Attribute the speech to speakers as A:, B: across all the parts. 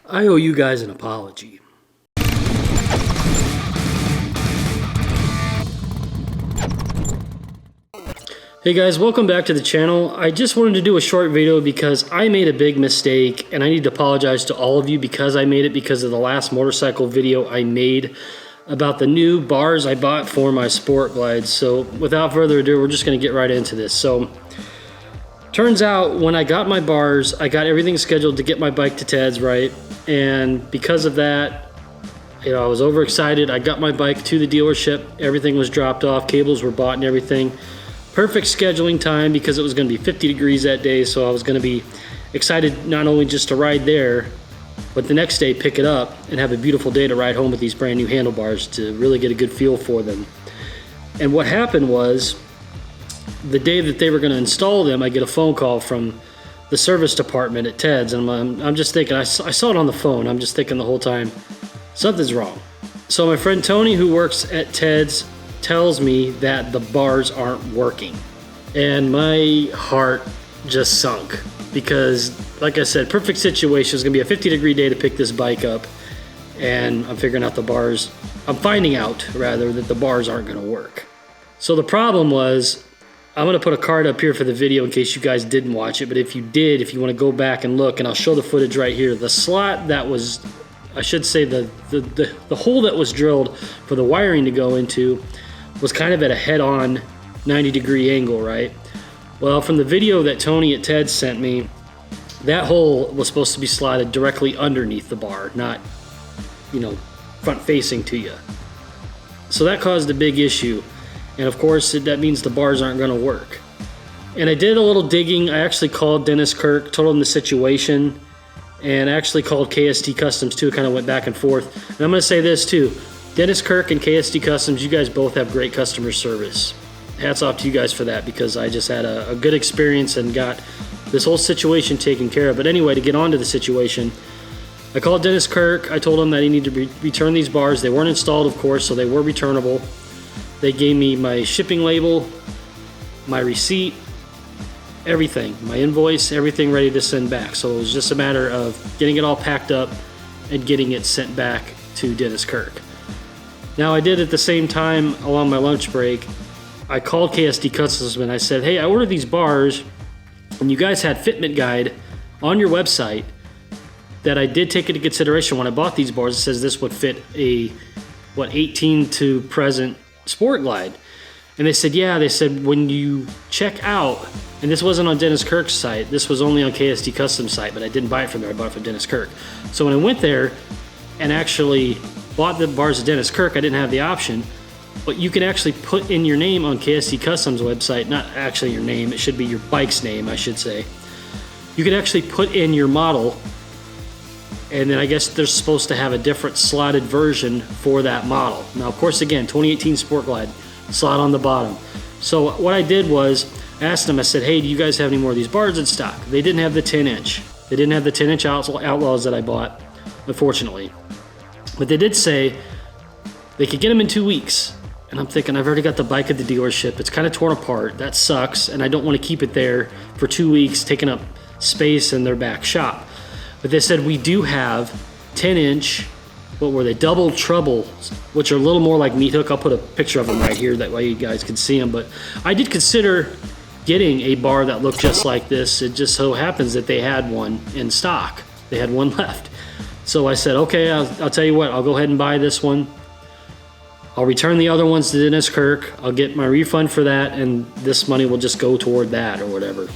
A: I owe you guys an apology. Hey guys, welcome back to the channel. I just wanted to do a short video because I made a big mistake and I need to apologize to all of you because I made it because of the last motorcycle video I made about the new bars I bought for my Sport Glides. So without further ado, we're just going to get right into this. So turns out when I got my bars, I got everything scheduled to get my bike to Ted's, right? And because of that, I was overexcited. I got my bike to the dealership. Everything was dropped off. Cables were bought and everything. Perfect scheduling time because it was going to be 50 degrees that day. So I was going to be excited not only just to ride there, but the next day pick it up and have a beautiful day to ride home with these brand new handlebars to really get a good feel for them. And what happened was the day that they were going to install them, I get a phone call from the service department at Ted's, and I'm just thinking, I saw it on the phone. I'm just thinking the whole time, something's wrong. So my friend Tony, who works at Ted's, tells me that the bars aren't working. And my heart just sunk because, like I said, perfect situation. It's gonna be a 50-degree day to pick this bike up, and I'm figuring out I'm finding out rather that the bars aren't gonna work. So the problem was, I'm gonna put a card up here for the video in case you guys didn't watch it, but if you did, if you wanna go back and look, and I'll show the footage right here, the slot that was, I should say the hole that was drilled for the wiring to go into was kind of at a head-on 90-degree angle, right? Well, from the video that Tony at Ted's sent me, that hole was supposed to be slotted directly underneath the bar, not, front-facing to you. So that caused a big issue. And of course, that means the bars aren't gonna work. And I did a little digging. I actually called Dennis Kirk, told him the situation, and I actually called KST Customs too, kind of went back and forth. And I'm gonna say this too, Dennis Kirk and KST Customs, you guys both have great customer service. Hats off to you guys for that because I just had a good experience and got this whole situation taken care of. But anyway, to get on to the situation, I called Dennis Kirk. I told him that he needed to return these bars. They weren't installed, of course, so they were returnable. They gave me my shipping label, my receipt, everything, my invoice, everything ready to send back. So it was just a matter of getting it all packed up and getting it sent back to Dennis Kirk. Now I did at the same time along my lunch break, I called KST Customs and I said, hey, I ordered these bars and you guys had fitment guide on your website that I did take into consideration when I bought these bars. It says this would fit a, 18 to present Sport Glide. And they said, yeah, they said when you check out, and this wasn't on Dennis Kirk's site, this was only on KST Customs site, but I didn't buy it from there, I bought it from Dennis Kirk. So when I went there and actually bought the bars at Dennis Kirk, I didn't have the option, but you can actually put in your name on KST Customs website, not actually your name, it should be your bike's name, I should say. You can actually put in your model, and then I guess they're supposed to have a different slotted version for that model. Now, of course, again, 2018 Sport Glide, slot on the bottom. So what I did was, I asked them, I said, hey, do you guys have any more of these bars in stock? They didn't have the 10-inch. They didn't have the 10-inch Outlaws that I bought, unfortunately. But they did say they could get them in 2 weeks. And I'm thinking, I've already got the bike at the dealership. It's kind of torn apart. That sucks. And I don't want to keep it there for 2 weeks, taking up space in their back shop. But they said, we do have 10-inch, what were they, double trebles, which are a little more like meat hook. I'll put a picture of them right here. That way you guys can see them. But I did consider getting a bar that looked just like this. It just so happens that they had one in stock. They had one left. So I said, okay, I'll tell you what, I'll go ahead and buy this one. I'll return the other ones to Dennis Kirk. I'll get my refund for that, and this money will just go toward that or whatever.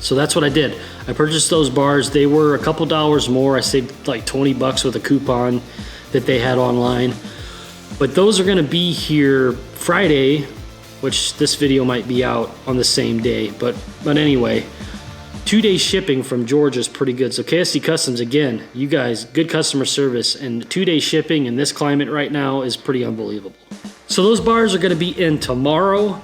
A: So that's what I did. I purchased those bars. They were a couple dollars more. I saved like 20 bucks with a coupon that they had online. But those are gonna be here Friday, which this video might be out on the same day. But anyway, 2-day shipping from Georgia is pretty good. So KST Customs, again, you guys, good customer service, and 2-day shipping in this climate right now is pretty unbelievable. So those bars are gonna be in tomorrow.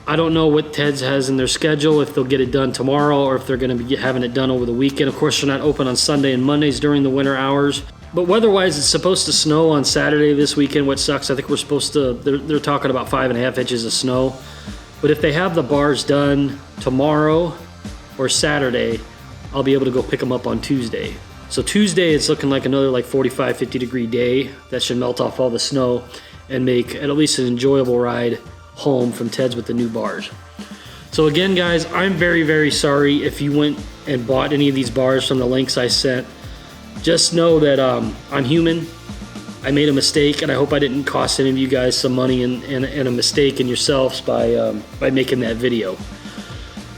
A: I don't know what Ted's has in their schedule, if they'll get it done tomorrow or if they're gonna be having it done over the weekend. Of course, they're not open on Sunday and Mondays during the winter hours. But weather-wise, it's supposed to snow on Saturday this weekend, which sucks. I think we're supposed to, they're talking about 5.5 inches of snow. But if they have the bars done tomorrow or Saturday, I'll be able to go pick them up on Tuesday. So Tuesday, it's looking like another like 45, 50 degree day. That should melt off all the snow and make at least an enjoyable ride home from Ted's with the new bars. So again, guys, I'm very, very sorry if you went and bought any of these bars from the links I sent. Just know that I'm human. I made a mistake, and I hope I didn't cost any of you guys some money and a mistake in yourselves by making that video.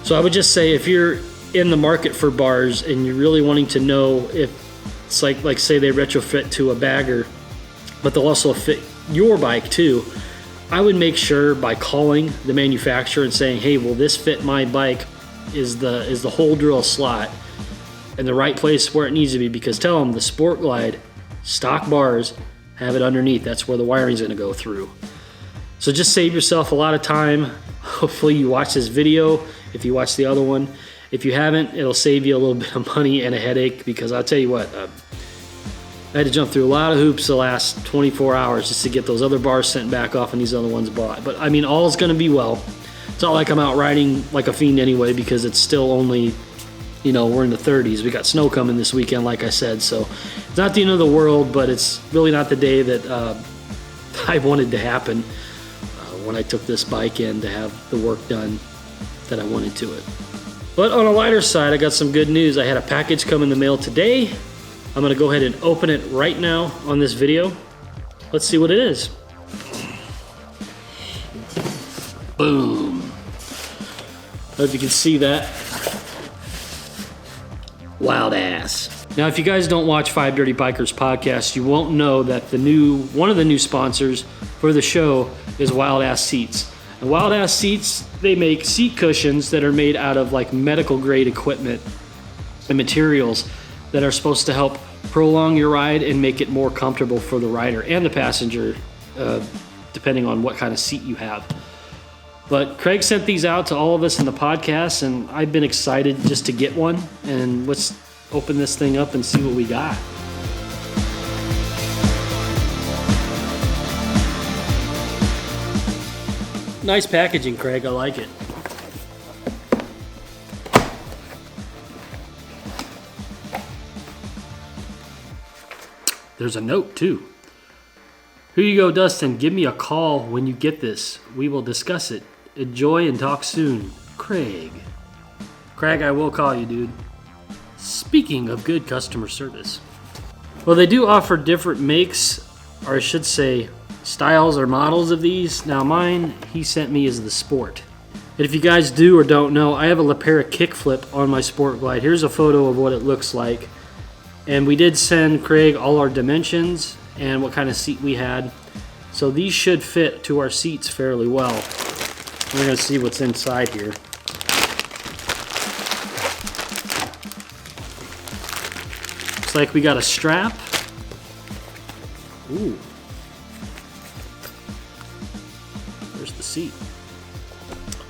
A: So I would just say, if you're in the market for bars and you're really wanting to know if it's like say they retrofit to a bagger, but they'll also fit your bike too, I would make sure by calling the manufacturer and saying, hey, will this fit my bike? Is the hole drill slot in the right place where it needs to be? Because tell them the Sport Glide stock bars have it underneath. That's where the wiring is going to go through. So just save yourself a lot of time. Hopefully you watch this video if you watch the other one. If you haven't, it'll save you a little bit of money and a headache, because I'll tell you what, I had to jump through a lot of hoops the last 24 hours just to get those other bars sent back off and these other ones bought. But I mean, all is going to be well. It's not like I'm out riding like a fiend anyway, because it's still only, we're in the 30s. We got snow coming this weekend, like I said. So it's not the end of the world, but it's really not the day that I wanted to happen when I took this bike in to have the work done that I wanted to it. But on a lighter side, I got some good news. I had a package come in the mail today. I'm gonna go ahead and open it right now on this video. Let's see what it is. Boom. I hope you can see that. Wild ass. Now, if you guys don't watch Five Dirty Bikers podcast, you won't know that one of the new sponsors for the show is Wild Ass Seats. And Wild Ass Seats, they make seat cushions that are made out of like medical grade equipment and materials that are supposed to help prolong your ride and make it more comfortable for the rider and the passenger, depending on what kind of seat you have. But Craig sent these out to all of us in the podcast, and I've been excited just to get one. And let's open this thing up and see what we got. Nice packaging, Craig. I like it. There's a note too. Here you go, Dustin. Give me a call when you get this. We will discuss it. Enjoy and talk soon. Craig. Craig, I will call you, dude. Speaking of good customer service. Well, they do offer different makes, or I should say styles or models of these. Now mine, he sent me, is the Sport. And if you guys do or don't know, I have a Lapera kickflip on my Sport Glide. Here's a photo of what it looks like. And we did send Craig all our dimensions and what kind of seat we had. So these should fit to our seats fairly well. We're going to see what's inside here. Looks like we got a strap. Ooh. There's the seat.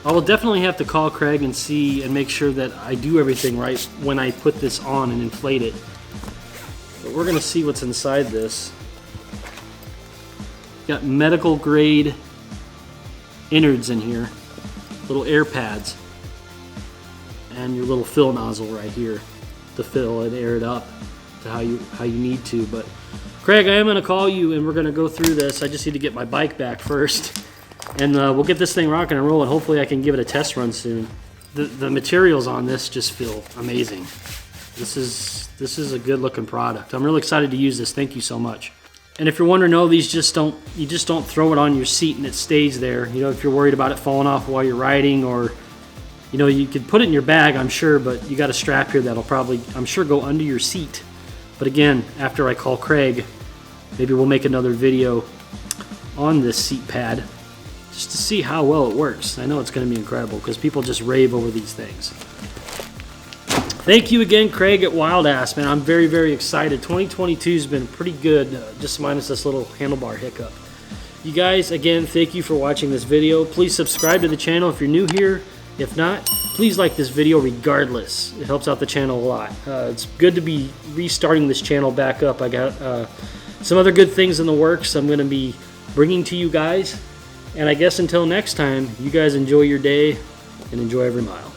A: I will definitely have to call Craig and see and make sure that I do everything right when I put this on and inflate it. But we're going to see what's inside this. Got medical grade innards in here, little air pads, and your little fill nozzle right here to fill and air it up to how you need to. But Craig, I am going to call you and we're going to go through this. I just need to get my bike back first, and we'll get this thing rocking and rolling. Hopefully I can give it a test run soon. The materials on this just feel amazing. This is a good looking product. I'm really excited to use this. Thank you so much. And if you're wondering, no, you just don't throw it on your seat and it stays there. If you're worried about it falling off while you're riding, or you could put it in your bag, I'm sure, but you got a strap here that'll probably, I'm sure, go under your seat. But again, after I call Craig, maybe we'll make another video on this seat pad just to see how well it works. I know it's going to be incredible because people just rave over these things. Thank you again, Craig at Wild Ass, man. I'm very, very excited. 2022 has been pretty good, just minus this little handlebar hiccup. You guys, again, thank you for watching this video. Please subscribe to the channel if you're new here. If not, please like this video regardless. It helps out the channel a lot. It's good to be restarting this channel back up. I got some other good things in the works I'm going to be bringing to you guys. And I guess until next time, you guys enjoy your day and enjoy every mile.